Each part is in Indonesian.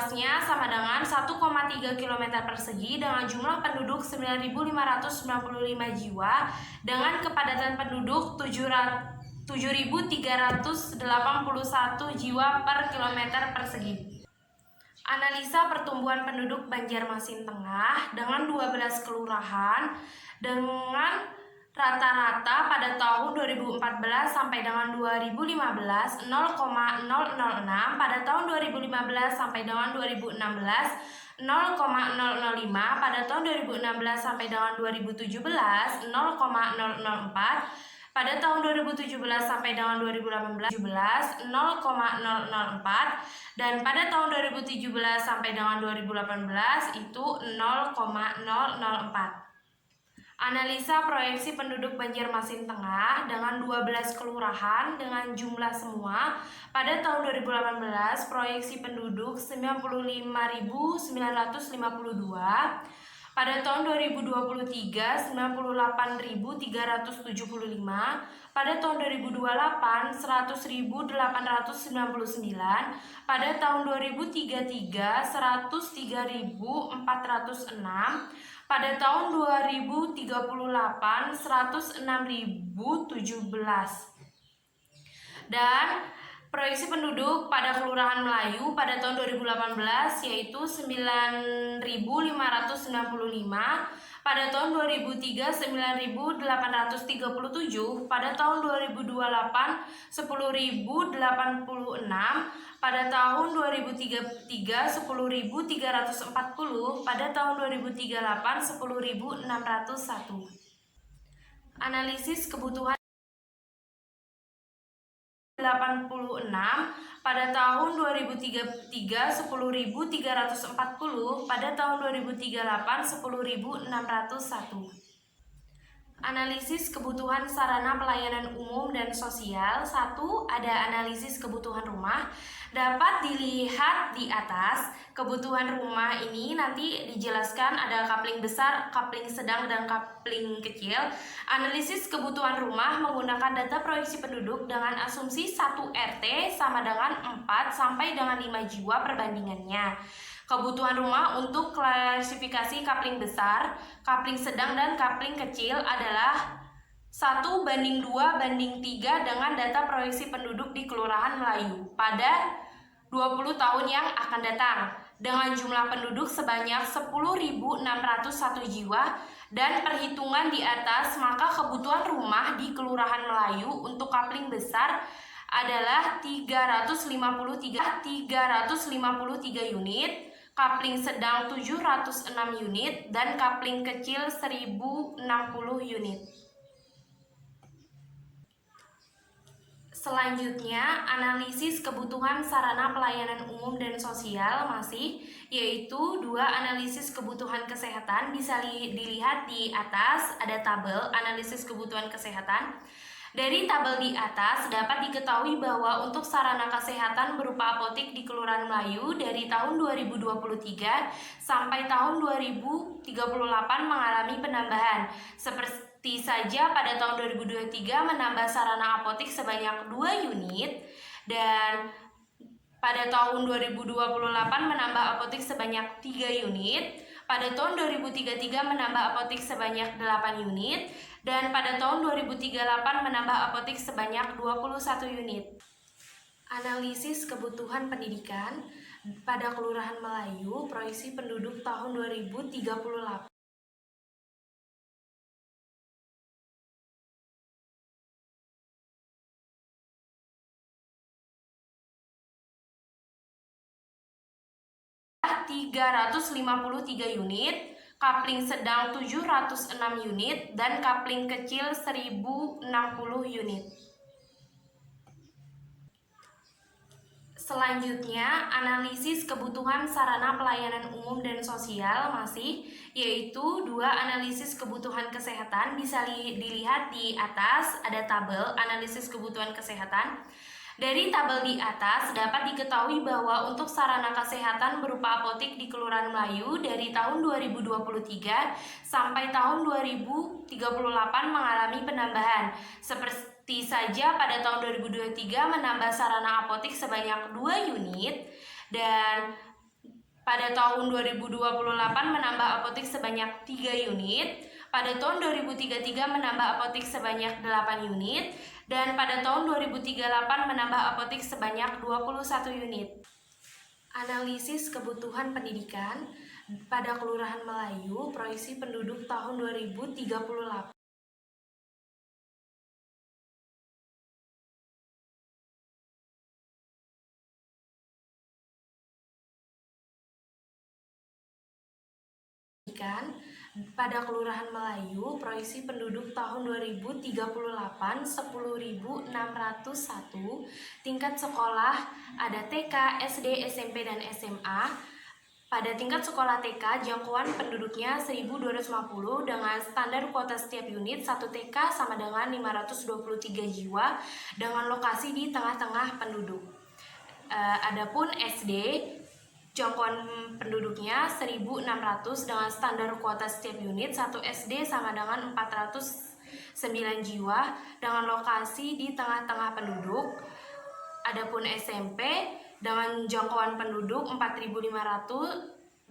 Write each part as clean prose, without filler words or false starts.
luasnya sama dengan 1,3 km persegi dengan jumlah penduduk 9.595 jiwa dengan kepadatan penduduk 7.381 jiwa per kilometer persegi. Analisa pertumbuhan penduduk Banjarmasin Tengah dengan 12 kelurahan dengan rata-rata pada tahun 2014 sampai dengan 2015 0,006, pada tahun 2015 sampai dengan 2016 0,005, pada tahun 2016 sampai dengan 2017 0,004, pada tahun 2017 sampai dengan 2018 0,004, dan pada tahun 2017 sampai dengan 2018 itu 0,004. Analisa proyeksi penduduk Banjarmasin Tengah dengan 12 kelurahan dengan jumlah semua pada tahun 2018 proyeksi penduduk 95.952, pada tahun 2023 98.375, pada tahun 2028 100.899, pada tahun 2033 103.406, pada tahun 2038 106.017, dan proyeksi penduduk pada Kelurahan Melayu pada tahun 2018 yaitu 9.595, pada tahun 2003 9.837, pada tahun 2028 10.086, pada tahun 2033 10.340, pada tahun 2038 10.601. Analisis kebutuhan 86 pada tahun 2033 10.340, pada tahun 2038 10.601. Analisis kebutuhan sarana pelayanan umum dan sosial. 1. Ada analisis kebutuhan rumah. Dapat dilihat di atas, kebutuhan rumah ini nanti dijelaskan ada kapling besar, kapling sedang, dan kapling kecil. Analisis kebutuhan rumah menggunakan data proyeksi penduduk dengan asumsi 1 RT sama dengan 4 sampai dengan 5 jiwa perbandingannya. Kebutuhan rumah untuk klasifikasi kapling besar, kapling sedang, dan kapling kecil adalah 1:2:3 dengan data proyeksi penduduk di Kelurahan Melayu pada 20 tahun yang akan datang dengan jumlah penduduk sebanyak 10.601 jiwa dan perhitungan di atas, maka kebutuhan rumah di Kelurahan Melayu untuk kapling besar adalah 353 unit, kapling sedang 706 unit, dan kapling kecil 1060 unit. Selanjutnya, analisis kebutuhan sarana pelayanan umum dan sosial masih, yaitu 2 analisis kebutuhan kesehatan. Bisa dilihat di atas ada tabel analisis kebutuhan kesehatan. Dari tabel di atas dapat diketahui bahwa untuk sarana kesehatan berupa apotik di Kelurahan Melayu dari tahun 2023 sampai tahun 2038 mengalami penambahan. Seperti saja pada tahun 2023 menambah sarana apotik sebanyak 2 unit, dan pada tahun 2028 menambah apotik sebanyak 3 unit, pada tahun 2033 menambah apotik sebanyak 8 unit, dan pada tahun 2038 menambah apotik sebanyak 21 unit. Analisis kebutuhan pendidikan pada Kelurahan Melayu, proyeksi penduduk tahun 2038. Ada 353 unit, kapling sedang 706 unit, dan kapling kecil 1060 unit. Selanjutnya, analisis kebutuhan sarana pelayanan umum dan sosial masih, yaitu 2 analisis kebutuhan kesehatan. Bisa dilihat di atas ada tabel analisis kebutuhan kesehatan. Dari tabel di atas dapat diketahui bahwa untuk sarana kesehatan berupa apotik di Kelurahan Melayu dari tahun 2023 sampai tahun 2038 mengalami penambahan. Seperti saja pada tahun 2023 menambah sarana apotik sebanyak 2 unit, dan Pada tahun 2028 menambah apotik sebanyak 3 unit, pada tahun 2033 menambah apotik sebanyak 8 unit, dan pada tahun 2038 menambah apotik sebanyak 21 unit. Analisis kebutuhan pendidikan pada Kelurahan Melayu, proyeksi penduduk tahun 2038. Pada Kelurahan Melayu, proyeksi penduduk tahun 2038 10.601, tingkat sekolah ada TK, SD, SMP, dan SMA. Pada tingkat sekolah TK, jangkauan penduduknya 1.250 dengan standar kuota setiap unit 1 TK sama dengan 523 jiwa dengan lokasi di tengah-tengah penduduk. Adapun SD, jangkauan penduduknya 1.600 dengan standar kuota setiap unit 1 SD sama dengan 409 jiwa dengan lokasi di tengah-tengah penduduk. Adapun SMP dengan jangkauan penduduk 4.800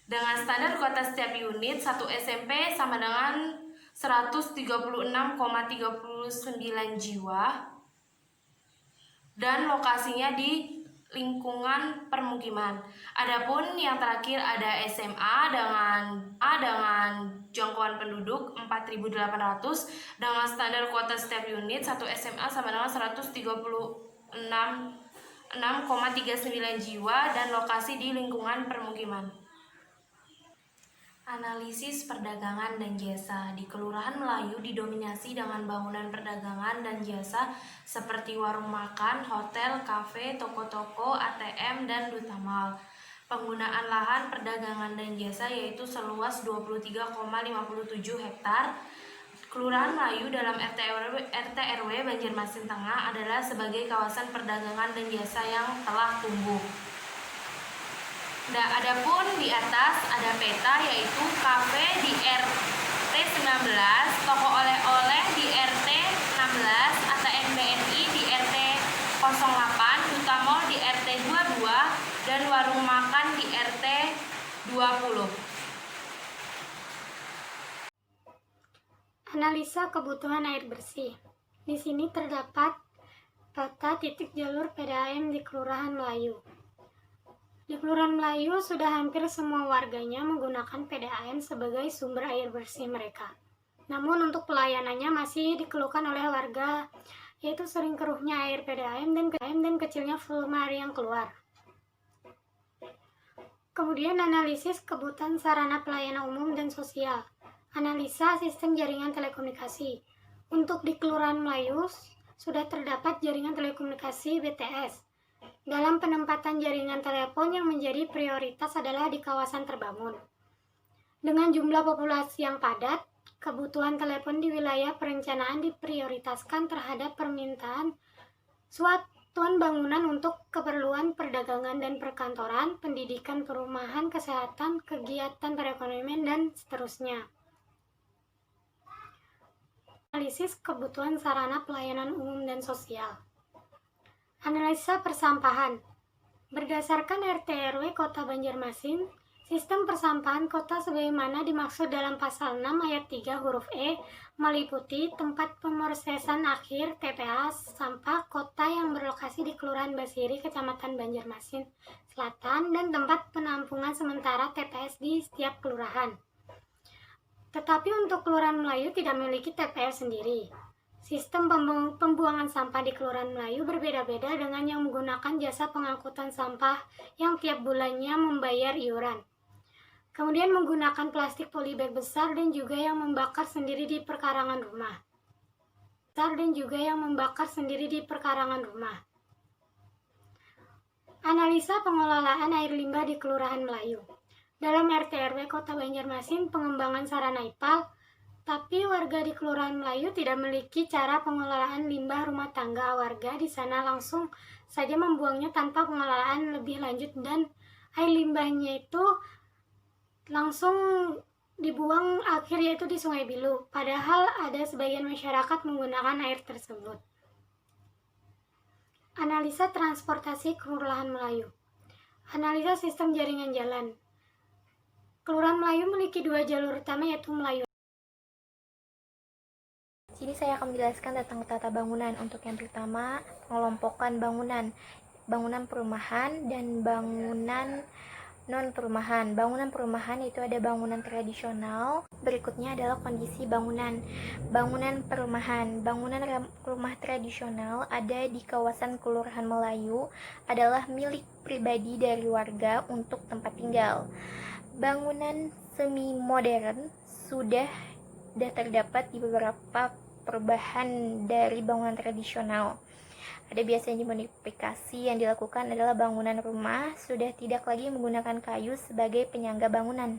dengan standar kuota setiap unit 1 SMP sama dengan 136,39 jiwa dan lokasinya di lingkungan permukiman. Adapun yang terakhir ada SMA dengan jangkauan penduduk 4.800 dengan standar kuota setiap unit 1 SMA sama dengan 136,39 jiwa dan lokasi di lingkungan permukiman. Analisis perdagangan dan jasa di Kelurahan Melayu didominasi dengan bangunan perdagangan dan jasa seperti warung makan, hotel, kafe, toko-toko, ATM, dan duta mal. Penggunaan lahan perdagangan dan jasa yaitu seluas 23,57 hektar. Kelurahan Melayu dalam RT RW Banjarmasin Tengah adalah sebagai kawasan perdagangan dan jasa yang telah tumbuh. Nah, adapun di atas ada peta yaitu kafe di RT 19, toko oleh-oleh di RT 16, ATM BNI di RT 08, duta mall di RT 22, dan warung makan di RT 20. Analisa kebutuhan air bersih. Di sini terdapat peta titik jalur PDAM di Kelurahan Melayu. Di Kelurahan Melayu sudah hampir semua warganya menggunakan PDAM sebagai sumber air bersih mereka. Namun untuk pelayanannya masih dikeluhkan oleh warga, yaitu sering keruhnya air PDAM dan kecilnya volume air yang keluar. Kemudian analisis kebutuhan sarana pelayanan umum dan sosial. Analisa sistem jaringan telekomunikasi. Untuk di Kelurahan Melayu sudah terdapat jaringan telekomunikasi BTS. Dalam penempatan jaringan telepon yang menjadi prioritas adalah di kawasan terbangun. Dengan jumlah populasi yang padat, kebutuhan telepon di wilayah perencanaan diprioritaskan terhadap permintaan suatuan bangunan untuk keperluan perdagangan dan perkantoran, pendidikan, perumahan, kesehatan, kegiatan perekonomian, dan seterusnya. Analisis kebutuhan sarana pelayanan umum dan sosial. Analisa persampahan. Berdasarkan RT RW Kota Banjarmasin, sistem persampahan kota sebagaimana dimaksud dalam pasal 6 ayat 3 huruf E meliputi tempat pemrosesan akhir TPA sampah kota yang berlokasi di Kelurahan Basiri, Kecamatan Banjarmasin Selatan, dan tempat penampungan sementara TPS di setiap kelurahan. Tetapi untuk Kelurahan Melayu tidak memiliki TPS sendiri. Sistem pembuangan sampah di Kelurahan Melayu berbeda-beda dengan yang menggunakan jasa pengangkutan sampah yang tiap bulannya membayar iuran. Kemudian menggunakan plastik polybag besar dan juga yang membakar sendiri di perkarangan rumah. Analisa pengelolaan air limbah di Kelurahan Melayu. Dalam RT RW Kota Banjarmasin pengembangan sarana IPAL, tapi warga di Kelurahan Melayu tidak memiliki cara pengelolaan limbah rumah tangga. Warga di sana langsung saja membuangnya tanpa pengelolaan lebih lanjut dan air limbahnya itu langsung dibuang akhir yaitu di Sungai Bilu. Padahal ada sebagian masyarakat menggunakan air tersebut. Analisa transportasi Kelurahan Melayu. Analisa sistem jaringan jalan. Kelurahan Melayu memiliki 2 jalur utama, yaitu Melayu. Sini saya akan menjelaskan tentang tata bangunan. Untuk yang pertama, pengelompokan bangunan. Bangunan perumahan dan bangunan non-perumahan. Bangunan perumahan itu ada bangunan tradisional. Berikutnya adalah kondisi bangunan. Bangunan perumahan. Bangunan rumah tradisional ada di kawasan Kelurahan Melayu adalah milik pribadi dari warga untuk tempat tinggal. Bangunan semi modern sudah terdapat di beberapa perubahan dari bangunan tradisional. Ada biasanya dimodifikasi yang dilakukan adalah bangunan rumah sudah tidak lagi menggunakan kayu sebagai penyangga bangunan.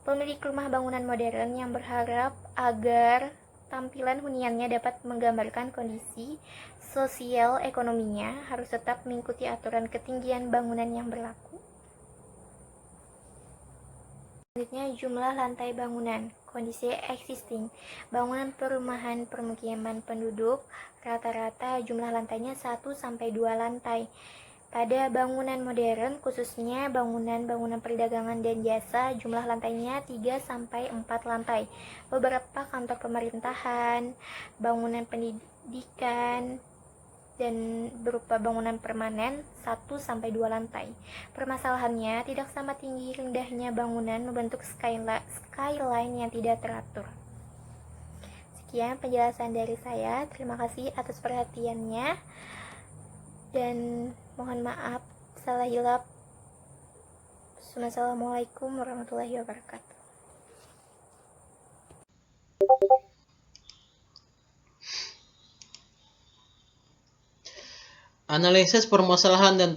Pemilik rumah bangunan modern yang berharap agar tampilan huniannya dapat menggambarkan kondisi sosial ekonominya harus tetap mengikuti aturan ketinggian bangunan yang berlaku. Selanjutnya, jumlah lantai bangunan. Kondisi existing. Bangunan perumahan permukiman penduduk rata-rata jumlah lantainya 1-2 lantai. Pada bangunan modern, khususnya bangunan-bangunan perdagangan dan jasa, jumlah lantainya 3-4 lantai. Beberapa kantor pemerintahan, bangunan pendidikan, dan berupa bangunan permanen 1-2 lantai. Permasalahannya, tidak sama tinggi rendahnya bangunan membentuk skyline yang tidak teratur. Sekian penjelasan dari saya. Terima kasih atas perhatiannya dan mohon maaf salah hilap. Assalamualaikum warahmatullahi wabarakatuh. Analisis permasalahan dan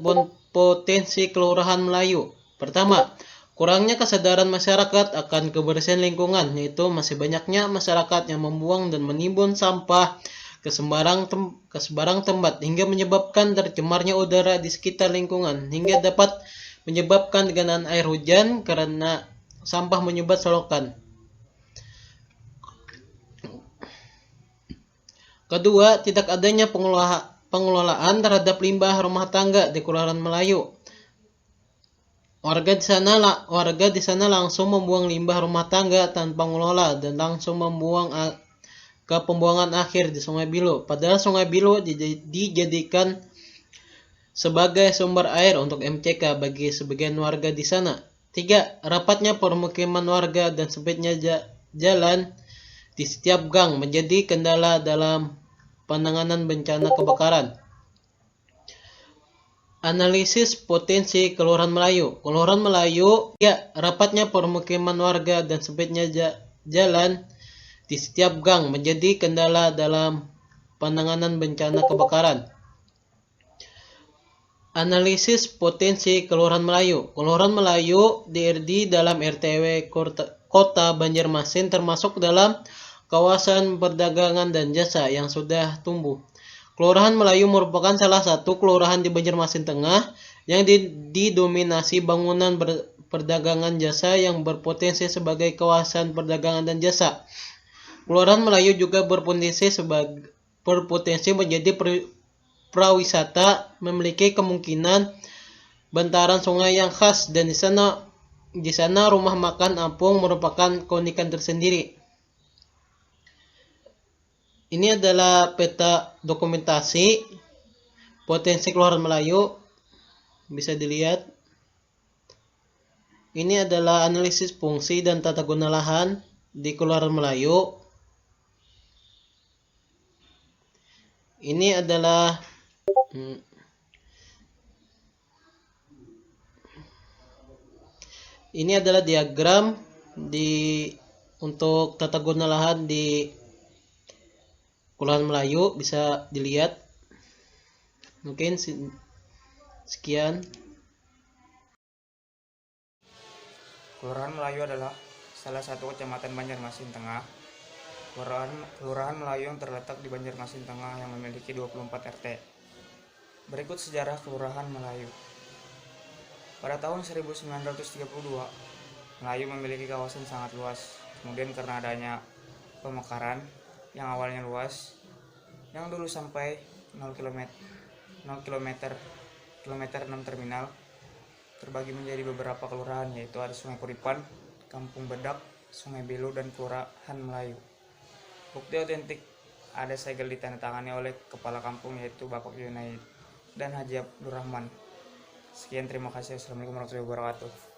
potensi Kelurahan Melayu. Pertama, kurangnya kesadaran masyarakat akan kebersihan lingkungan, yaitu masih banyaknya masyarakat yang membuang dan menimbun sampah ke sembarang tempat hingga menyebabkan tercemarnya udara di sekitar lingkungan hingga dapat menyebabkan genangan air hujan karena sampah menyumbat selokan. Kedua, tidak adanya pengelolaan terhadap limbah rumah tangga di Kelurahan Melayu. Warga di sana langsung membuang limbah rumah tangga tanpa mengelola dan langsung membuang ke pembuangan akhir di Sungai Bilo. Padahal Sungai Bilo dijadikan sebagai sumber air untuk MCK bagi sebagian warga di sana. 3. Rapatnya permukiman warga dan sempitnya jalan di setiap gang menjadi kendala dalam penanganan bencana kebakaran. Analisis potensi Kelurahan Melayu. Kelurahan Melayu, rapatnya permukiman warga dan sempitnya jalan di setiap gang menjadi kendala dalam penanganan bencana kebakaran. Analisis potensi Kelurahan Melayu. Kelurahan Melayu di dalam RTW Kota Banjarmasin termasuk dalam kawasan perdagangan dan jasa yang sudah tumbuh. Kelurahan Melayu merupakan salah satu kelurahan di Banjarmasin Tengah yang didominasi bangunan perdagangan jasa yang berpotensi sebagai kawasan perdagangan dan jasa. Kelurahan Melayu juga berpotensi menjadi prawisata, memiliki kemungkinan bantaran sungai yang khas dan di sana rumah makan apung merupakan keunikan tersendiri. Ini adalah peta dokumentasi potensi Kelurahan Melayu, bisa dilihat. Ini adalah analisis fungsi dan tata guna lahan di Kelurahan Melayu. Ini adalah diagram untuk tata guna lahan di Kelurahan Melayu, bisa dilihat. Mungkin sekian. Kelurahan Melayu adalah salah satu kecamatan Banjarmasin Tengah. Kelurahan Melayu yang terletak di Banjarmasin Tengah yang memiliki 24 RT. Berikut sejarah Kelurahan Melayu. Pada tahun 1932, Melayu memiliki kawasan sangat luas. Kemudian karena adanya pemekaran yang awalnya luas, yang dulu sampai 0 km, kilometer 6 terminal, terbagi menjadi beberapa kelurahan, yaitu ada Sungai Kuripan, Kampung Bedak, Sungai Belu, dan Kelurahan Melayu. Bukti otentik ada segel ditandatangani oleh Kepala Kampung, yaitu Bapak Junaid dan Haji Abdurrahman. Sekian, terima kasih. Assalamualaikum warahmatullahi wabarakatuh.